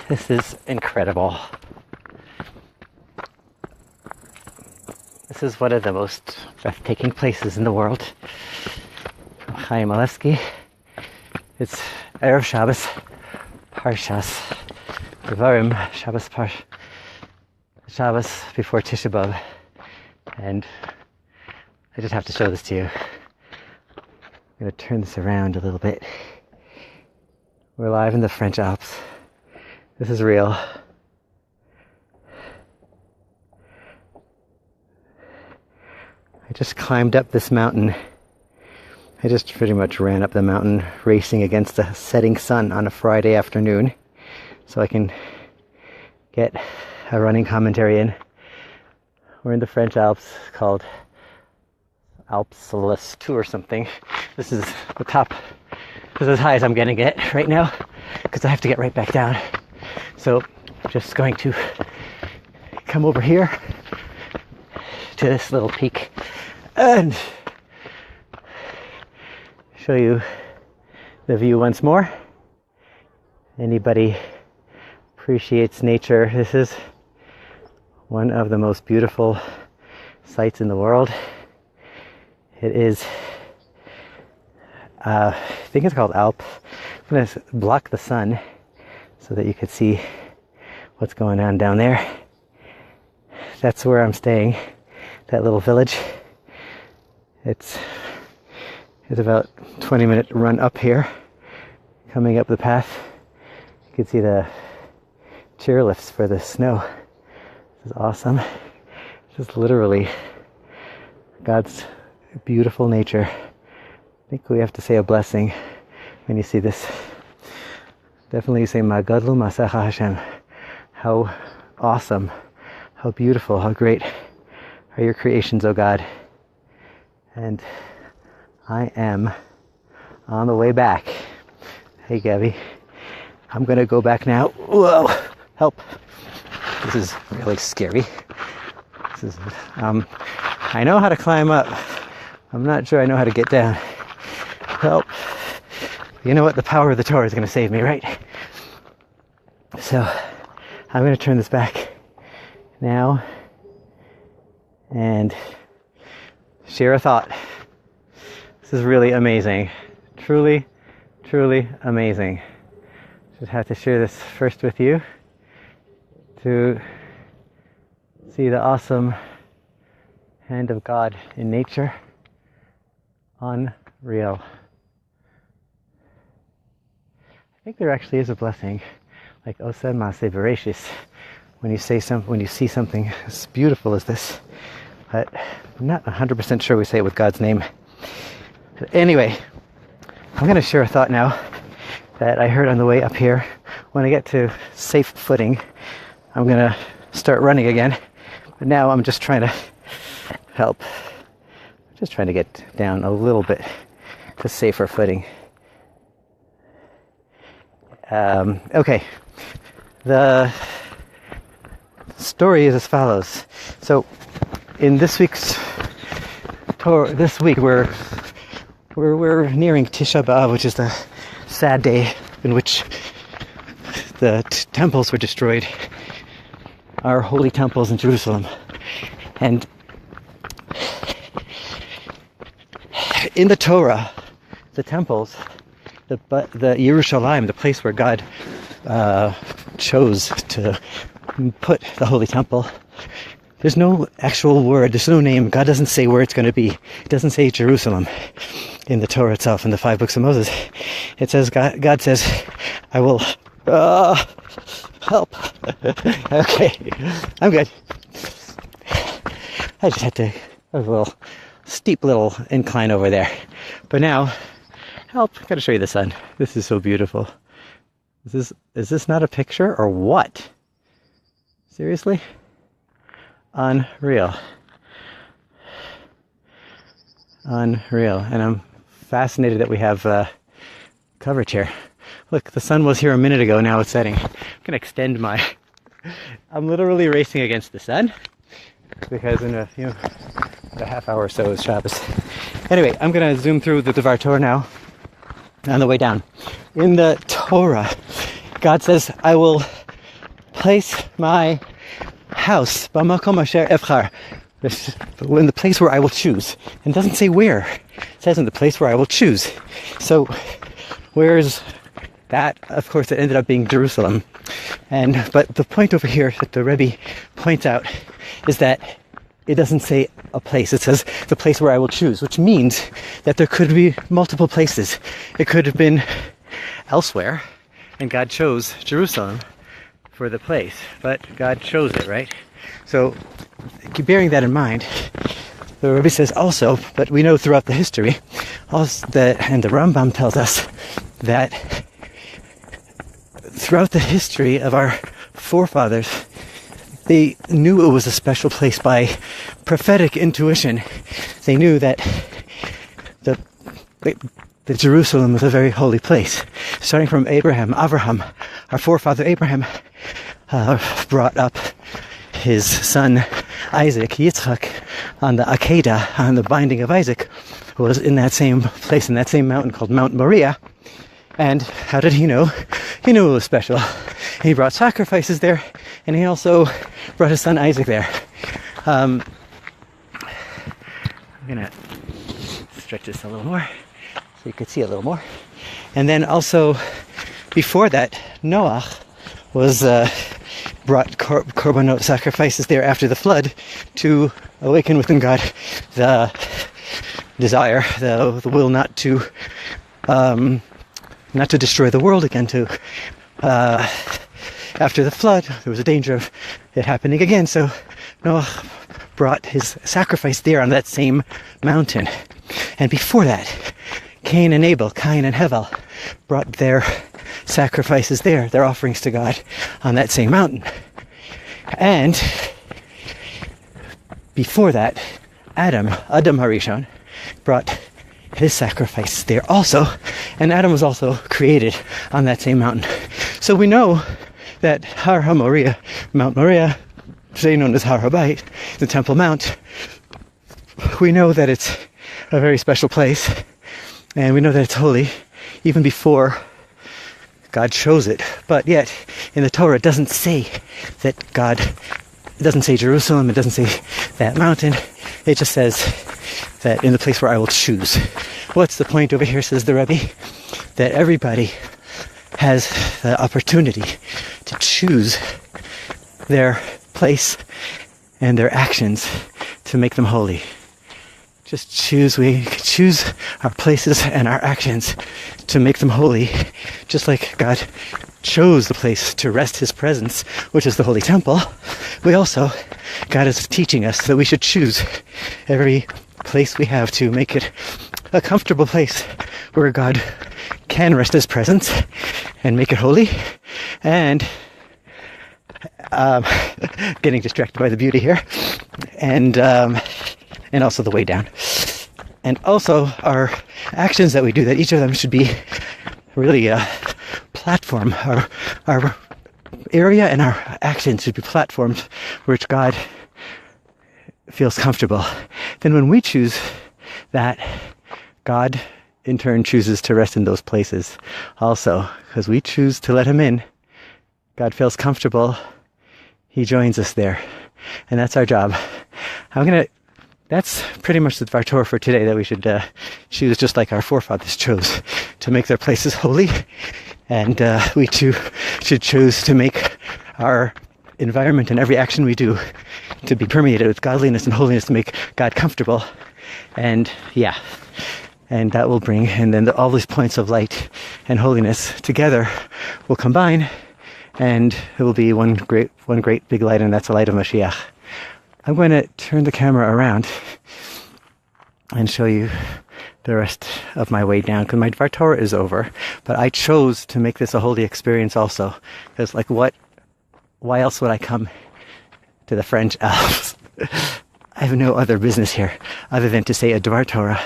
This is incredible. This is one of the most breathtaking places in the world. From Chaim Alevsky. It's Erev Shabbos, Parshas Devarim, Shabbos before Tisha B'Av. And I just have to show this to you. I'm going to turn this around a little bit. We're live in the French Alps. This is real. I just climbed up this mountain. I just pretty much ran up the mountain racing against the setting sun on a Friday afternoon so I can get a running commentary in. We're in the French Alps called Alps or something. This is the top. This is as high as I'm gonna get right now because I have to get right back down. So I'm just going to come over here to this little peak and show you the view once more. Anybody appreciates nature, this is one of the most beautiful sights in the world. It is, I think it's called Alps. I'm going to block the sun so that you can see what's going on down there. That's where I'm staying, that little village. It's about a 20-minute run up here. Coming up the path, you can see the chairlifts for the snow. This is awesome. This is literally God's beautiful nature. I think we have to say a blessing when you see this. Definitely say, Ma Gadlu Masecha Hashem. How awesome, how beautiful, how great are your creations, O God. And I am on the way back. Hey, Gabby. I'm gonna go back now. Whoa, help. This is really scary. This is, I know how to climb up. I'm not sure I know how to get down. Help. You know what? The power of the Torah is gonna save me, right? So, I'm gonna turn this back now and share a thought. This is really amazing. Truly, truly amazing. Just had to share this first with you to see the awesome hand of God in nature. Unreal. I think there actually is a blessing, like Oseh Maaseh Bereshis, when you see something as beautiful as this. But I'm not 100% sure we say it with God's name. But anyway, I'm going to share a thought now that I heard on the way up here. When I get to safe footing, I'm going to start running again. But now I'm just trying to help. Just trying to get down a little bit to safer footing. Okay. The story is as follows. So, in this week's tour, this week we're nearing Tisha B'Av, which is the sad day in which the temples were destroyed, our holy temples in Jerusalem. And in the Torah, the temples, the Yerushalayim, the place where God chose to put the holy temple, there's no actual word, there's no name. God doesn't say where it's going to be. It doesn't say Jerusalem in the Torah itself, in the 5 books of Moses. It says, God says, I will help. Okay, I'm good. I just had to, a little steep little incline over there. But now, help, I gotta show you the sun. This is so beautiful. Is this not a picture or what? Seriously? Unreal. Unreal. And I'm fascinated that we have coverage here. Look, the sun was here a minute ago, now it's setting. I'm gonna extend my... I'm literally racing against the sun because in a half hour or so is Shabbos. Anyway, I'm gonna zoom through the Devar Torah now on the way down. In the Torah, God says, I will place my house, b'makom asher evchar, in the place where I will choose. And it doesn't say where. It says in the place where I will choose. So where is that? Of course, it ended up being Jerusalem. But the point over here that the Rebbe points out is that it doesn't say a place. It says the place where I will choose, which means that there could be multiple places. It could have been elsewhere, and God chose Jerusalem for the place. But God chose it, right? So, bearing that in mind, the Rebbe says also, but we know throughout the history, also that, and the Rambam tells us that throughout the history of our forefathers, they knew it was a special place by prophetic intuition. They knew that the Jerusalem was a very holy place. Starting from Abraham, our forefather Abraham, brought up his son Isaac, Yitzchak, on the Akedah, on the binding of Isaac, who was in that same place, in that same mountain called Mount Moriah. And how did he know? He knew it was special. He brought sacrifices there, and he also brought his son Isaac there. I'm gonna stretch this a little more so you could see a little more. And then also, before that, Noah was brought korbanot sacrifices there after the flood to awaken within God the desire, the will not to destroy the world again. After the flood, there was a danger of it happening again. So Noah brought his sacrifice there on that same mountain. And before that, Cain and Hevel brought their sacrifices there, their offerings to God on that same mountain. And before that, Adam Harishon, brought his sacrifice there also, and Adam was also created on that same mountain. So we know that Har HaMoriah, Mount Moriah, today known as Har HaBayit, the Temple Mount, we know that it's a very special place, and we know that it's holy, even before God chose it. But yet, in the Torah, it doesn't say that it doesn't say Jerusalem, it doesn't say that mountain, it just says that in the place where I will choose. What's the point over here, says the Rebbe? That everybody has the opportunity to choose their place and their actions to make them holy. Just choose, we could choose our places and our actions to make them holy, just like God chose the place to rest his presence, which is the holy temple. God is teaching us that we should choose every place we have to make it a comfortable place where God can rest his presence and make it holy. And getting distracted by the beauty here, and also the way down. And also our actions that we do, that each of them should be really a platform. Our area and our actions should be platforms which God feels comfortable. Then when we choose that, God in turn chooses to rest in those places also, because we choose to let him in. God feels comfortable. He joins us there. And that's our job. That's pretty much the Dvar Torah for today, that we should choose just like our forefathers chose to make their places holy. And we too should choose to make our environment and every action we do to be permeated with godliness and holiness, to make God comfortable. And and that will bring, and then all these points of light and holiness together will combine, and it will be one great big light, and that's the light of Mashiach. I'm going to turn the camera around and show you the rest of my way down, because my Dvar Torah is over, but I chose to make this a holy experience also, because why else would I come to the French Alps? I have no other business here other than to say a Dvar Torah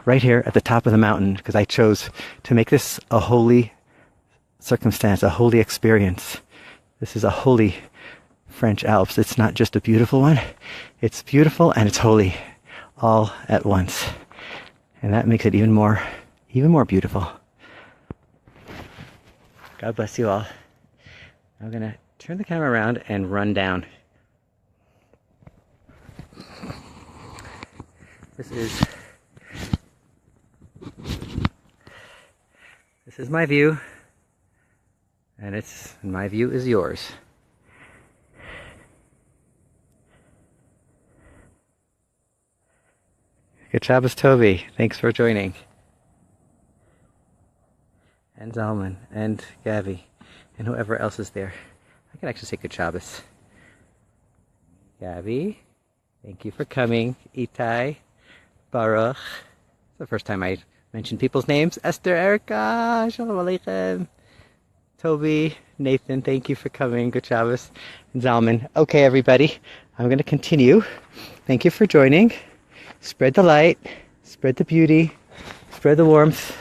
right here at the top of the mountain, because I chose to make this a holy circumstance, a holy experience. This is a holy French Alps. It's not just a beautiful one. It's beautiful and it's holy all at once. And that makes it even more beautiful. God bless you all. I'm going to turn the camera around and run down. This is my view, and my view is yours. Good Shabbos, Toby. Thanks for joining. And Zalman, and Gavi, and whoever else is there. I can actually say good Shabbos. Gavi, thank you for coming. Itai, Baruch. It's the first time I mentioned people's names. Esther, Erica, Shalom Aleichem. Toby, Nathan, thank you for coming. Good Shabbos. And Zalman. Okay, everybody, I'm going to continue. Thank you for joining. Spread the light, spread the beauty, spread the warmth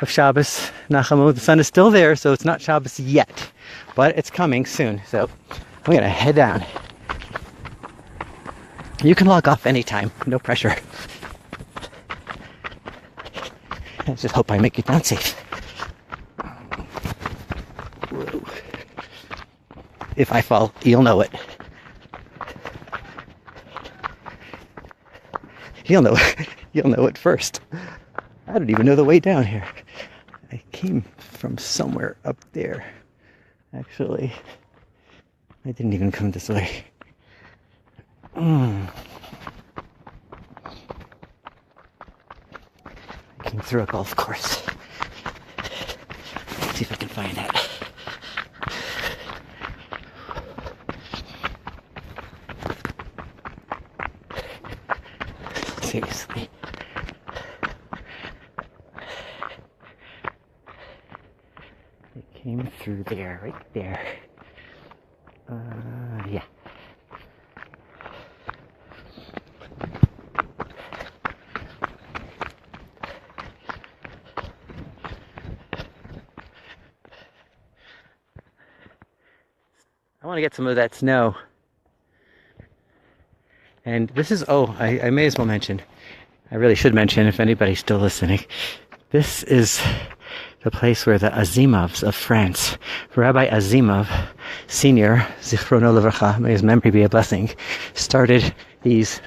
of Shabbos. Nachamu. The sun is still there, so it's not Shabbos yet, but it's coming soon. So I'm going to head down. You can log off anytime, no pressure. I just hope I make it down safe. Whoa. If I fall, you'll know it. You'll know it first. I don't even know the way down here. I came from somewhere up there. Actually, I didn't even come this way. I came through a golf course. Let's see if I can find it. Seriously. It came through there, right there. Yeah. I want to get some of that snow. And this is, I may as well mention, I really should mention if anybody's still listening, this is the place where the Azimovs of France, Rabbi Azimov, Senior, Zichrono Levracha, may his memory be a blessing, started these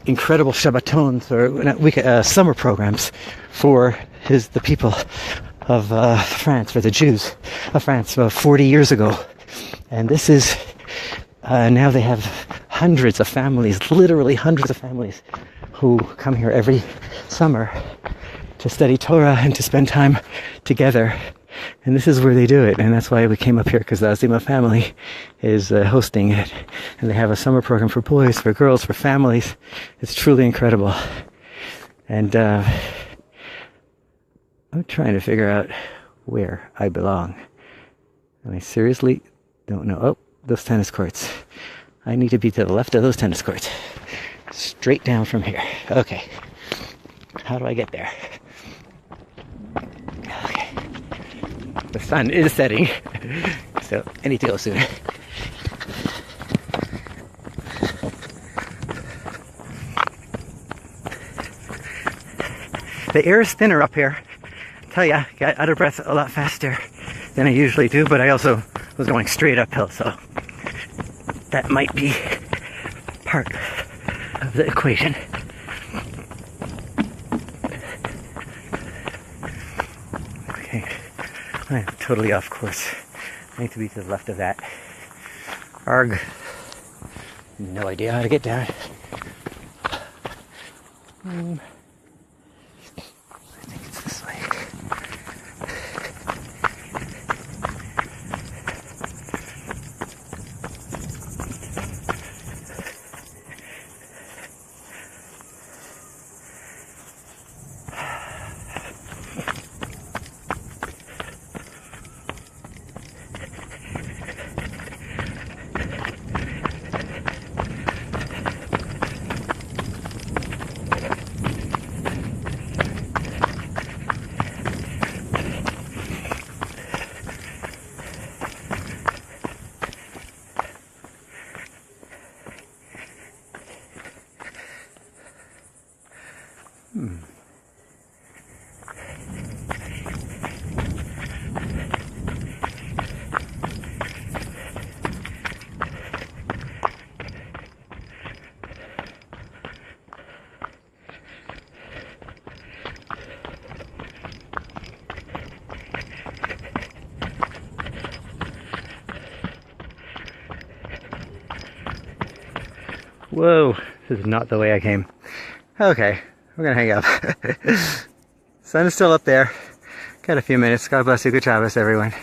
incredible Shabbatons, or summer programs for the people of France, for the Jews of France, 40 years ago. And this is, now they have hundreds of families, literally hundreds of families, who come here every summer to study Torah and to spend time together. And this is where they do it. And that's why we came up here, because the Azima family is hosting it. And they have a summer program for boys, for girls, for families. It's truly incredible. And I'm trying to figure out where I belong. And I seriously don't know. Oh, those tennis courts. I need to be to the left of those tennis courts. Straight down from here. Okay. How do I get there? Okay. The sun is setting, so I need to go soon. The air is thinner up here. I tell ya, got out of breath a lot faster than I usually do, but I also was going straight uphill, so that might be part of the equation. Okay, I'm totally off course. I need to be to the left of that. Arg. No idea how to get down. I think it's this way. Whoa, this is not the way I came. Okay, we're gonna hang up. Sun is still up there. Got a few minutes. God bless you. Good Shabbos, everyone.